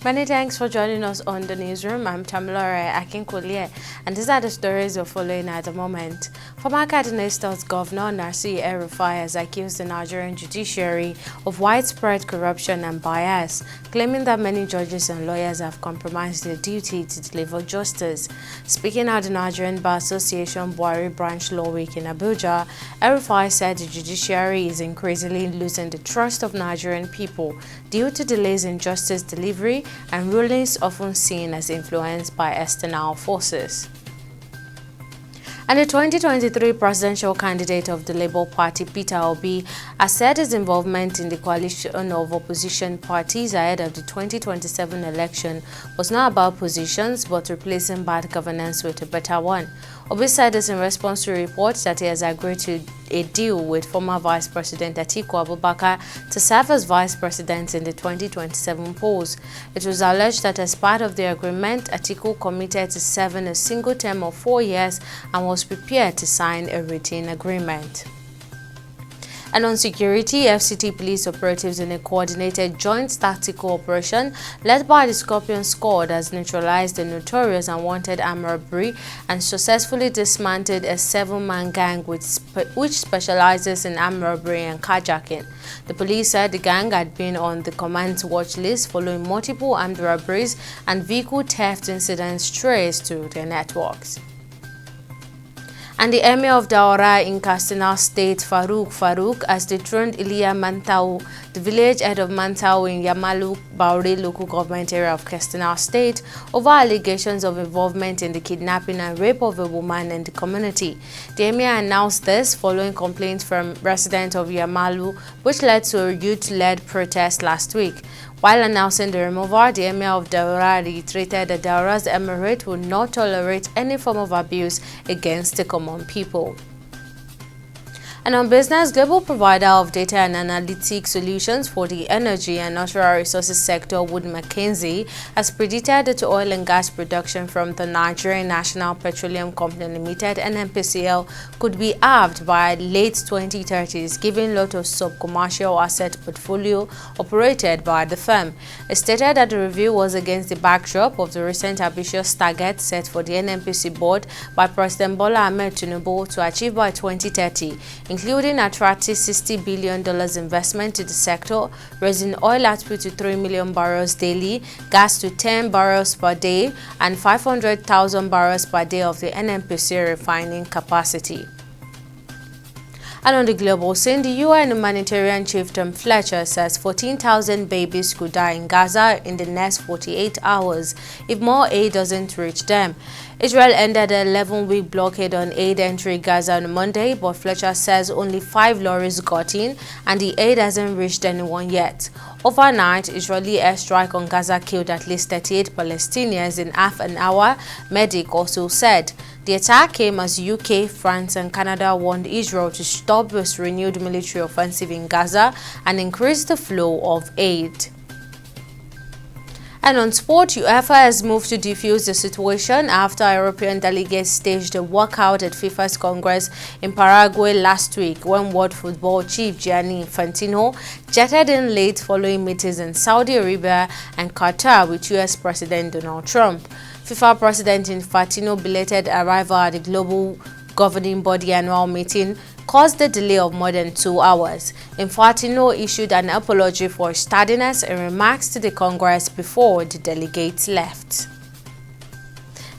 Many thanks for joining us on the newsroom. I'm Tamilore Akinkulie, and these are the stories you're following at the moment. Former Kaduna State Governor Nasir El-Rufai has accused the Nigerian judiciary of widespread corruption and bias, claiming that many judges and lawyers have compromised their duty to deliver justice. Speaking at the Nigerian Bar Association Buhari Branch Law Week in Abuja, El-Rufai said the judiciary is increasingly losing the trust of Nigerian people due to delays in justice delivery and rulings often seen as influenced by external forces. And the 2023 presidential candidate of the Labour Party, Peter Obi, has said his involvement in the coalition of opposition parties ahead of the 2027 election was not about positions but replacing bad governance with a better one. Obi said this in response to reports that he has agreed to a deal with former Vice President Atiku Abubakar to serve as Vice President in the 2027 polls. It was alleged that as part of the agreement, Atiku committed to serving a single term of 4 years and was prepared to sign a written agreement. And on security, FCT police operatives in a coordinated joint tactical operation led by the Scorpion Squad has neutralized the notorious and wanted armed robbery and successfully dismantled a 7-man gang which specializes in armed robbery and carjacking. The police said the gang had been on the command's watch list following multiple armed robberies and vehicle theft incidents traced to their networks. And the Emir of Daura in Katsina State, Faruk, has dethroned Iliya Mantau, the village head of Mantau in Yamalu Baure local government area of Katsina State, over allegations of involvement in the kidnapping and rape of a woman in the community. The Emir announced this following complaints from residents of Yamalu, which led to a youth-led protest last week. While announcing the removal, the Emir of Daura reiterated that Daura's emirate will not tolerate any form of abuse against the common people. And on business, global provider of data and analytic solutions for the energy and natural resources sector, Wood Mackenzie, has predicted that oil and gas production from the Nigerian National Petroleum Company Limited (NNPCL) could be halved by late 2030s, giving lot of sub-commercial asset portfolio operated by the firm. It stated that the review was against the backdrop of the recent ambitious target set for the NNPC board by President Bola Ahmed Tinubu to achieve by 2030. Including attractive $60 billion investment to the sector, raising oil output to 3 million barrels daily, gas to 10 barrels per day, and 500,000 barrels per day of the NNPC refining capacity. And on the global scene, the UN humanitarian chief Tom Fletcher says 14,000 babies could die in Gaza in the next 48 hours if more aid doesn't reach them. Israel ended an 11-week blockade on aid entering Gaza on Monday, but Fletcher says only 5 lorries got in and the aid hasn't reached anyone yet. Overnight, Israeli airstrike on Gaza killed at least 38 Palestinians in half an hour, Medic also said. The attack came as UK, France and Canada warned Israel to stop this renewed military offensive in Gaza and increase the flow of aid. And on sport, UEFA has moved to defuse the situation after European delegates staged a walkout at FIFA's Congress in Paraguay last week when World Football chief Gianni Infantino jetted in late following meetings in Saudi Arabia and Qatar with US President Donald Trump. FIFA President Infantino belated arrival at the global governing body annual meeting caused the delay of more than 2 hours. Infantino issued an apology for his tardiness and remarks to the Congress before the delegates left.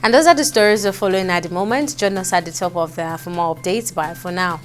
And those are the stories we're following at the moment. Join us at the top of the hour for more updates. Bye for now.